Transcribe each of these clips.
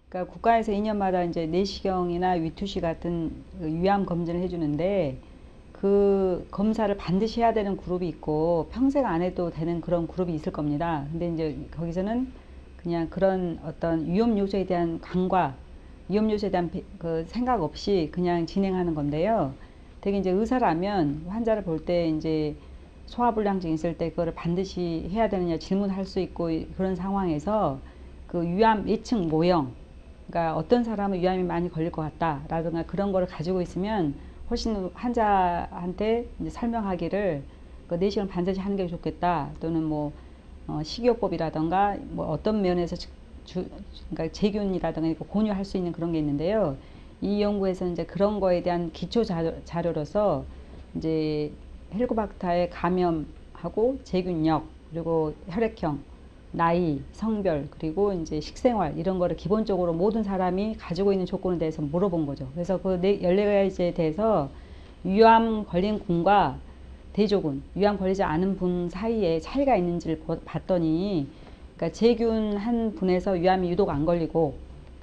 그러니까 국가에서 2년마다 이제 내시경이나 위투시 같은 그 위암 검진을 해주는데 그 검사를 반드시 해야 되는 그룹이 있고 평생 안 해도 되는 그런 그룹이 있을 겁니다. 근데 이제 거기서는 그냥 그런 어떤 위험 요소에 대한 간과 위험 요소에 대한 그 생각 없이 그냥 진행하는 건데요. 되게 이제 의사라면 환자를 볼 때 이제 소화불량증 있을 때 그거를 반드시 해야 되느냐 질문할 수 있고 그런 상황에서 그 위암 예측 모형, 그러니까 어떤 사람은 위암이 많이 걸릴 것 같다라든가 그런 거를 가지고 있으면 훨씬 환자한테 이제 설명하기를 그 내시경 반드시 하는 게 좋겠다, 또는 뭐 식이요법이라든가 뭐 어떤 면에서 그러니까 제균이라든가 권유할 수 있는 그런 게 있는데요. 이 연구에서 이제 그런 거에 대한 기초 자료로서 이제 헬리코박터의 감염하고 제균력, 그리고 혈액형, 나이, 성별, 그리고 이제 식생활, 이런 거를 기본적으로 모든 사람이 가지고 있는 조건에 대해서 물어본 거죠. 그래서 그 14가지에 대해서 위암 걸린 군과 대조군, 위암 걸리지 않은 분 사이에 차이가 있는지를 봤더니, 그러니까 제균 한 분에서 위암이 유독 안 걸리고,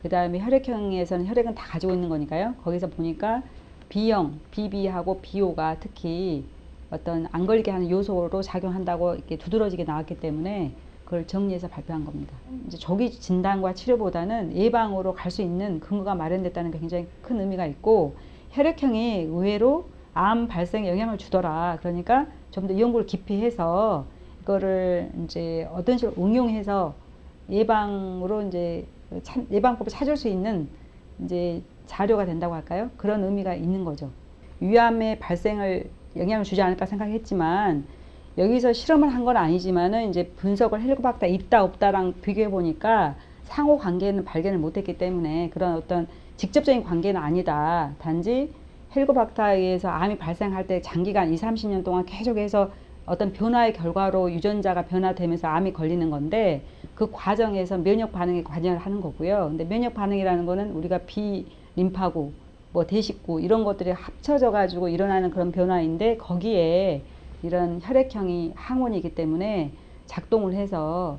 그 다음에 혈액형에서는 혈액은 다 가지고 있는 거니까요. 거기서 보니까 B형, BB하고 BO가 특히 어떤 안 걸리게 하는 요소로 작용한다고 이렇게 두드러지게 나왔기 때문에 그걸 정리해서 발표한 겁니다. 이제 조기 진단과 치료보다는 예방으로 갈 수 있는 근거가 마련됐다는 게 굉장히 큰 의미가 있고, 혈액형이 의외로 암 발생에 영향을 주더라. 그러니까 좀 더 이 연구를 깊이 해서 이거를 이제 어떤 식으로 응용해서 예방으로 이제 예방법을 찾을 수 있는 이제 자료가 된다고 할까요? 그런 의미가 있는 거죠. 위암의 발생을 영향을 주지 않을까 생각했지만, 여기서 실험을 한 건 아니지만은 이제 분석을 헬리코박터 있다 없다랑 비교해 보니까 상호 관계는 발견을 못했기 때문에 그런 어떤 직접적인 관계는 아니다. 단지 헬리코박터에 의해서 암이 발생할 때 장기간 20, 30년 동안 계속해서 어떤 변화의 결과로 유전자가 변화되면서 암이 걸리는 건데, 그 과정에서 면역 반응에 관여를 하는 거고요. 근데 면역 반응이라는 거는 우리가 비림파구, 뭐 대식구 이런 것들이 합쳐져 가지고 일어나는 그런 변화인데, 거기에 이런 혈액형이 항원이기 때문에 작동을 해서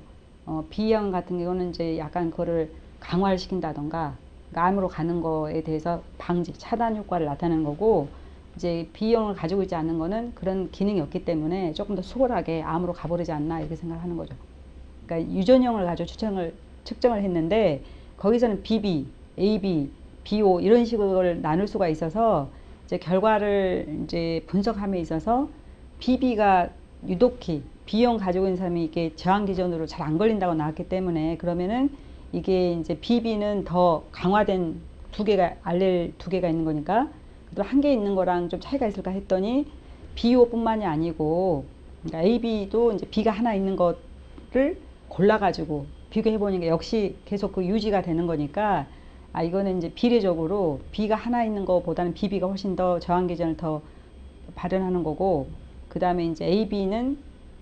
B형 같은 경우는 이제 약간 그거를 강화를 시킨다던가 암으로 가는 거에 대해서 방지, 차단 효과를 나타내는 거고, 이제 B형을 가지고 있지 않는 거는 그런 기능이 없기 때문에 조금 더 수월하게 암으로 가버리지 않나, 이렇게 생각하는 거죠. 그러니까 유전형을 가지고 측정을 했는데, 거기서는 BB, AB, BO 이런 식으로 나눌 수가 있어서 이제 결과를 이제 분석함에 있어서 BB가 유독히 B형 가지고 있는 사람이 이게 저항 기전으로 잘 안 걸린다고 나왔기 때문에, 그러면은 이게 이제 BB는 더 강화된 알렐 두 개가 있는 거니까 또 한 개 있는 거랑 좀 차이가 있을까 했더니 BO뿐만이 아니고, 그러니까 AB도 이제 B가 하나 있는 것을 골라가지고 비교해 보니까 역시 계속 그 유지가 되는 거니까, 이거는 이제 비례적으로 B가 하나 있는 것보다는 BB가 훨씬 더 저항 기전을 더 발현하는 거고, 그 다음에 이제 AB는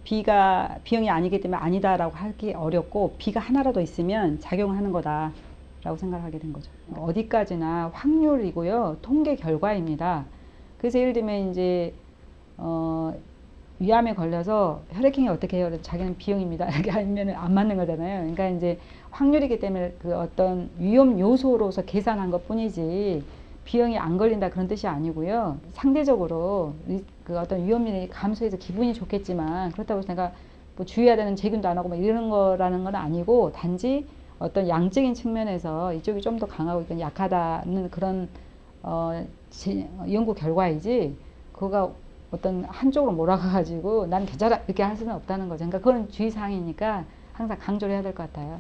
B가 B형이 아니기 때문에 아니다라고 하기 어렵고, B가 하나라도 있으면 작용하는 거다라고 생각하게 된 거죠. 어디까지나 확률이고요, 통계 결과입니다. 그래서 예를 들면 이제 위암에 걸려서 혈액형이 어떻게 해요? 자기는 B형입니다. 이렇게 하면 안 맞는 거잖아요. 그러니까 이제 확률이기 때문에 그 어떤 위험 요소로서 계산한 것 뿐이지 B형이 안 걸린다 그런 뜻이 아니고요. 상대적으로 그 어떤 위험률이 감소해서 기분이 좋겠지만, 그렇다고 해서 내가 뭐 주의해야 되는 제균도 안 하고 막 이러는 거라는 건 아니고, 단지 어떤 양적인 측면에서 이쪽이 좀 더 강하고 이건 약하다는 그런 연구 결과이지, 그거가 어떤 한쪽으로 몰아가가지고 난 괜찮아 이렇게 할 수는 없다는 거죠. 그러니까 그건 주의사항이니까 항상 강조를 해야 될 것 같아요.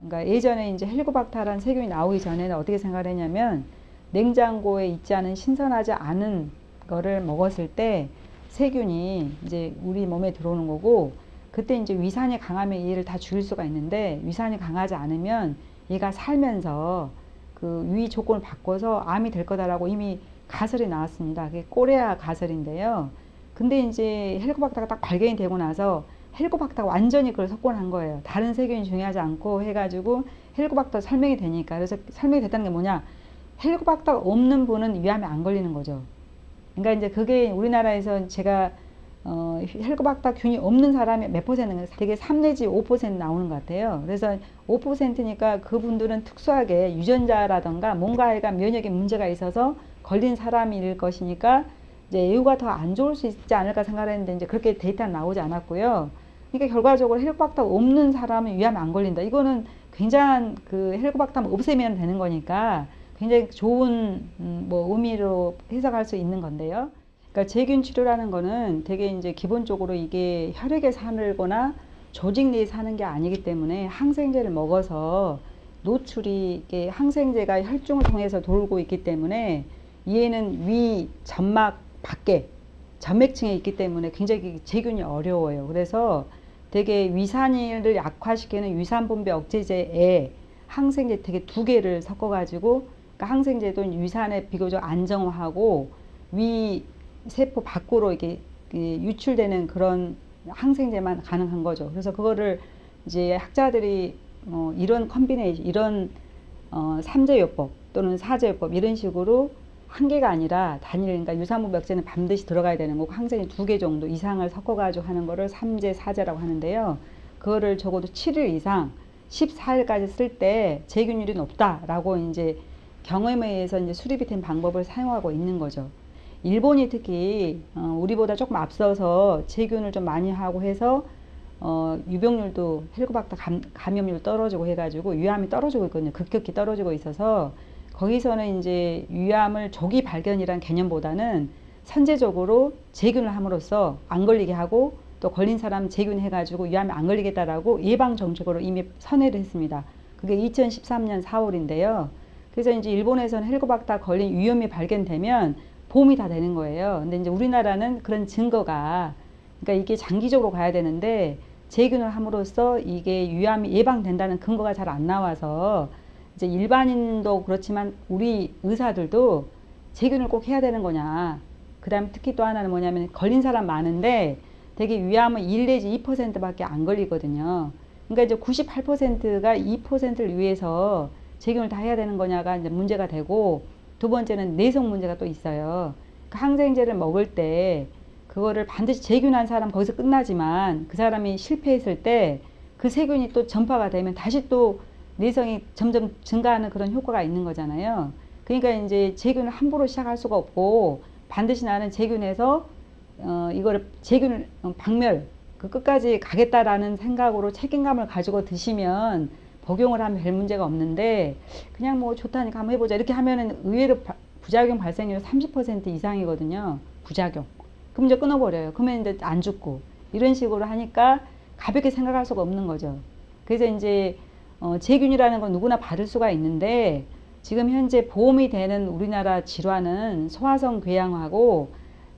그러니까 예전에 이제 헬리코박터라는 세균이 나오기 전에는 어떻게 생각을 했냐면, 냉장고에 있지 않은 신선하지 않은 거를 먹었을 때 세균이 이제 우리 몸에 들어오는 거고, 그때 이제 위산이 강하면 얘를 다 죽일 수가 있는데, 위산이 강하지 않으면 얘가 살면서 그 유의 조건을 바꿔서 암이 될 거다라고 이미 가설이 나왔습니다. 그게 꼬레아 가설인데요. 근데 이제 헬리코박터가 딱 발견이 되고 나서 헬리코박터가 완전히 그걸 석권한 거예요. 다른 세균이 중요하지 않고 해가지고 헬리코박터 설명이 되니까. 그래서 설명이 됐다는 게 뭐냐, 헬리코박터가 없는 분은 위암에 안 걸리는 거죠. 그러니까 이제 그게 우리나라에서 제가 헬리코박터균이 없는 사람이 몇 퍼센트인가 되게 3 내지 5% 나오는 것 같아요. 그래서 5%니까 그분들은 특수하게 유전자라던가 뭔가가 면역에 문제가 있어서 걸린 사람일 것이니까 이제 예후가 더 안 좋을 수 있지 않을까 생각했는데 이제 그렇게 데이터는 나오지 않았고요. 그러니까 결과적으로 헬리코박터 없는 사람은 위암에 안 걸린다. 이거는 굉장한 그 헬리코박터만 없애면 되는 거니까 굉장히 좋은 뭐 의미로 해석할 수 있는 건데요. 그러니까 제균 치료라는 거는 되게 이제 기본적으로 이게 혈액에 살거나 조직 내에 사는 게 아니기 때문에 항생제를 먹어서 노출이 이게 항생제가 혈중을 통해서 돌고 있기 때문에 얘는 위 점막 밖에 점맥층에 있기 때문에 굉장히 제균이 어려워요. 그래서 되게 위산을 약화시키는 위산분배 억제제에 항생제 되게 2개를 섞어 가지고 그러니까 항생제도 위산에 비교적 안정화하고 위 세포 밖으로 이렇게 유출되는 그런 항생제만 가능한 거죠. 그래서 그거를 이제 학자들이 이런 컨비네이션, 이런 3제요법 또는 4제요법 이런 식으로 한 개가 아니라 단일, 그러니까 유산분배 억제는 반드시 들어가야 되는 거고 항생제 2개 정도 이상을 섞어가지고 하는 거를 3제, 4제라고 하는데요. 그거를 적어도 7일 이상 14일까지 쓸 때 제균율이 높다라고 이제 경험에 의해서 이제 수립이 된 방법을 사용하고 있는 거죠. 일본이 특히 우리보다 조금 앞서서 제균을 좀 많이 하고 해서 유병률도 헬리코박터 감염률 떨어지고 해가지고 위암이 떨어지고 있거든요. 급격히 떨어지고 있어서 거기서는 이제 위암을 조기 발견이란 개념보다는 선제적으로 제균을 함으로써 안 걸리게 하고 또 걸린 사람 제균해가지고 위암에 안 걸리겠다라고 예방 정책으로 이미 선회를 했습니다. 그게 2013년 4월인데요. 그래서 이제 일본에서는 헬리코박터 걸린 위험이 발견되면 보험이 다 되는 거예요. 근데 이제 우리나라는 그런 증거가, 그러니까 이게 장기적으로 가야 되는데 제균을 함으로써 이게 위암이 예방된다는 근거가 잘 안 나와서 이제 일반인도 그렇지만 우리 의사들도 제균을 꼭 해야 되는 거냐. 그 다음에 특히 또 하나는 뭐냐면 걸린 사람 많은데 되게 위암은 1 내지 2%밖에 안 걸리거든요. 그러니까 이제 98%가 2%를 위해서 제균을 다 해야 되는 거냐가 이제 문제가 되고, 두 번째는 내성 문제가 또 있어요. 그 항생제를 먹을 때 그거를 반드시 제균한 사람 거기서 끝나지만 그 사람이 실패했을 때 그 세균이 또 전파가 되면 다시 또 내성이 점점 증가하는 그런 효과가 있는 거잖아요. 그러니까 이제 제균을 함부로 시작할 수가 없고 반드시 나는 제균해서 이거를 제균을 박멸 그 끝까지 가겠다라는 생각으로 책임감을 가지고 드시면 복용을 하면 별 문제가 없는데 그냥 뭐 좋다니까 한번 해보자 이렇게 하면은 의외로 부작용 발생률 30% 이상이거든요. 부작용. 그럼 이제 끊어버려요. 그러면 이제 안 죽고 이런 식으로 하니까 가볍게 생각할 수가 없는 거죠. 그래서 이제 제균이라는 건 누구나 받을 수가 있는데 지금 현재 보험이 되는 우리나라 질환은 소화성 궤양하고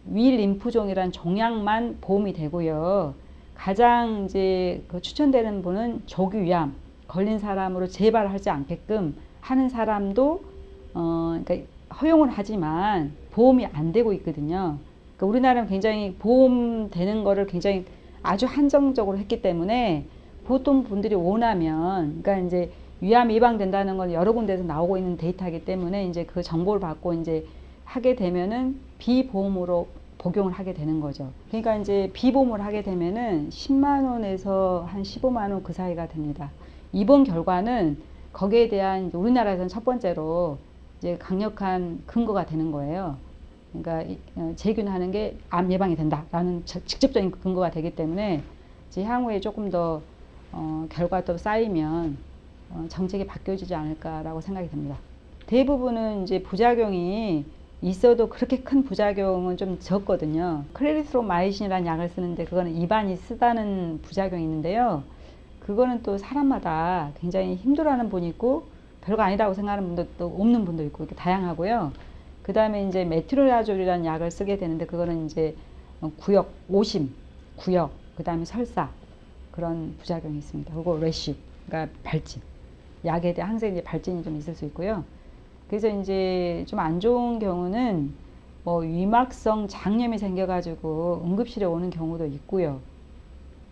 위림프종이란 종양만 보험이 되고요. 가장 이제 그 추천되는 분은 조기위암 걸린 사람으로 재발하지 않게끔 하는 사람도 그러니까 허용을 하지만 보험이 안 되고 있거든요. 그러니까 우리나라는 굉장히 보험 되는 거를 굉장히 아주 한정적으로 했기 때문에 보통 분들이 원하면, 그러니까 이제 위암 예방된다는 건 여러 군데에서 나오고 있는 데이터이기 때문에 이제 그 정보를 받고 이제 하게 되면은 비보험으로 복용을 하게 되는 거죠. 그러니까 이제 비보험을 하게 되면은 10만 원에서 한 15만 원 그 사이가 됩니다. 이번 결과는 거기에 대한 우리나라에서는 첫 번째로 이제 강력한 근거가 되는 거예요. 그러니까 제균하는 게 암 예방이 된다라는 직접적인 근거가 되기 때문에 이제 향후에 조금 더 결과가 또 쌓이면 정책이 바뀌어지지 않을까라고 생각이 듭니다. 대부분은 이제 부작용이 있어도 그렇게 큰 부작용은 좀 적거든요. 클레리스로마이신이라는 약을 쓰는데 그거는 입안이 쓰다는 부작용이 있는데요. 그거는 또 사람마다 굉장히 힘들어하는 분이 있고 별거 아니라고 생각하는 분도 또 없는 분도 있고 이렇게 다양하고요. 그 다음에 이제 메트로야졸이라는 약을 쓰게 되는데 그거는 이제 구역, 오심, 구역, 그 다음에 설사 그런 부작용이 있습니다. 그리고 래쉬, 그러니까 발진, 약에 대한 항생제 발진이 좀 있을 수 있고요. 그래서 이제 좀 안 좋은 경우는 뭐 위막성 장염이 생겨가지고 응급실에 오는 경우도 있고요.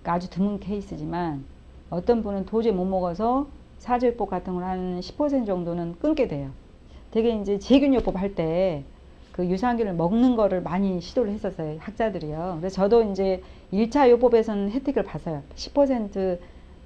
그러니까 아주 드문 케이스지만 어떤 분은 도저히 못 먹어서 사제요법 같은 걸 한 10% 정도는 끊게 돼요. 되게 이제 제균요법 할 때 그 유산균을 먹는 거를 많이 시도를 했었어요. 학자들이요. 그래서 저도 이제 1차 요법에서는 혜택을 봤어요. 10%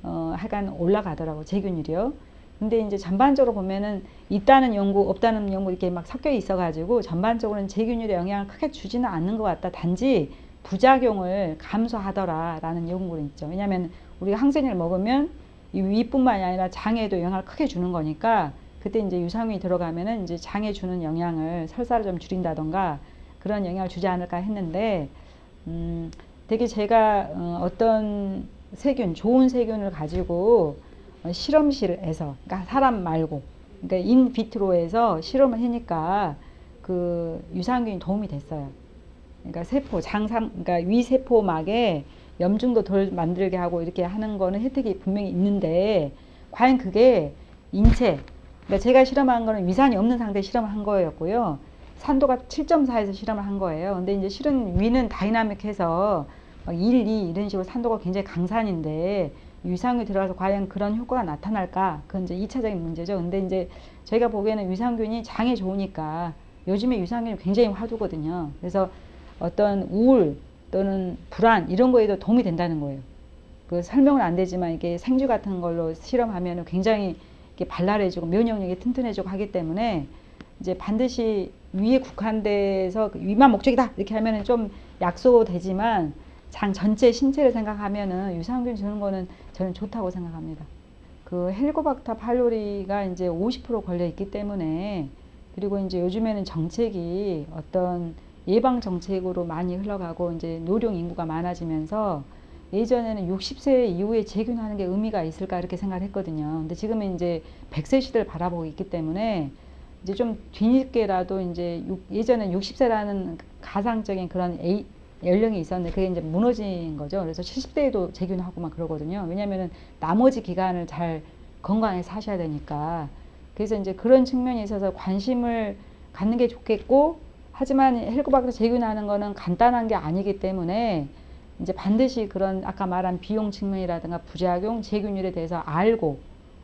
하여간 올라가더라고, 제균율이요. 근데 이제 전반적으로 보면은 있다는 연구, 없다는 연구 이렇게 막 섞여 있어가지고 전반적으로는 제균율에 영향을 크게 주지는 않는 것 같다. 단지 부작용을 감소하더라라는 연구는 있죠. 왜냐하면 우리가 항생제를 먹으면 이 위뿐만이 아니라 장에도 영향을 크게 주는 거니까 그때 이제 유산균이 들어가면은 이제 장에 주는 영향을 설사를 좀 줄인다던가 그런 영향을 주지 않을까 했는데 되게 제가 어떤 세균, 좋은 세균을 가지고 실험실에서, 그러니까 사람 말고, 그러니까 인비트로에서 실험을 하니까 그 유산균이 도움이 됐어요. 그러니까 세포, 그러니까 위세포막에 염증도 덜 만들게 하고 이렇게 하는 거는 혜택이 분명히 있는데, 과연 그게 인체, 그러니까 제가 실험한 거는 위산이 없는 상태에 실험을 한 거였고요. 산도가 7.4에서 실험을 한 거예요. 근데 이제 실은 위는 다이나믹해서 1, 2 이런 식으로 산도가 굉장히 강산인데 유산균이 들어가서 과연 그런 효과가 나타날까? 그건 이제 2차적인 문제죠. 근데 이제 저희가 보기에는 유산균이 장에 좋으니까 요즘에 유산균이 굉장히 화두거든요. 그래서 어떤 우울 또는 불안 이런 거에도 도움이 된다는 거예요. 그 설명은 안 되지만 이게 생쥐 같은 걸로 실험하면 굉장히 이렇게 발랄해지고 면역력이 튼튼해지고 하기 때문에 이제 반드시 위에 국한돼서 위만 목적이다 이렇게 하면은 좀 약소되지만 장 전체 신체를 생각하면은 유산균 주는 거는 저는 좋다고 생각합니다. 그 헬리코박터 파이로리가 이제 50% 걸려 있기 때문에, 그리고 이제 요즘에는 정책이 어떤 예방 정책으로 많이 흘러가고 이제 노령 인구가 많아지면서 예전에는 60세 이후에 재균하는 게 의미가 있을까 이렇게 생각을 했거든요. 근데 지금은 이제 100세 시대를 바라보고 있기 때문에 이제 좀 뒤늦게라도 이제 예전에 60세라는 가상적인 그런 연령이 있었는데 그게 이제 무너진 거죠. 그래서 70대에도 재균하고 막 그러거든요. 왜냐면은 나머지 기간을 잘 건강하게 사셔야 되니까. 그래서 이제 그런 측면이 있어서 관심을 갖는 게 좋겠고, 하지만 헬리코박터 재균하는 거는 간단한 게 아니기 때문에 이제 반드시 그런 아까 말한 비용 측면이라든가 부작용, 재균율에 대해서 알고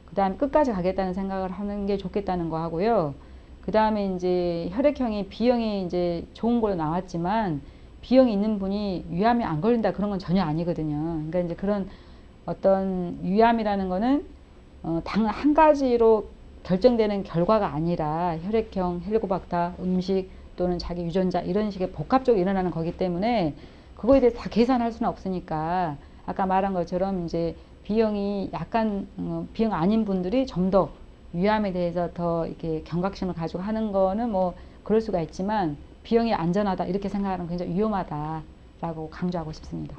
그 다음에 끝까지 가겠다는 생각을 하는 게 좋겠다는 거 하고요. 그 다음에 이제 혈액형이 B형이 이제 좋은 걸로 나왔지만 B형이 있는 분이 위암이 안 걸린다 그런 건 전혀 아니거든요. 그러니까 이제 그런 어떤 위암이라는 거는 단 한 가지로 결정되는 결과가 아니라 혈액형, 헬리코박터, 음식 또는 자기 유전자 이런 식의 복합적으로 일어나는 거기 때문에 그거에 대해서 다 계산할 수는 없으니까 아까 말한 것처럼 이제 B형이 약간 B형 아닌 분들이 좀 더 위암에 대해서 더 이렇게 경각심을 가지고 하는 거는 뭐 그럴 수가 있지만 B형이 안전하다 이렇게 생각하는 건 굉장히 위험하다라고 강조하고 싶습니다.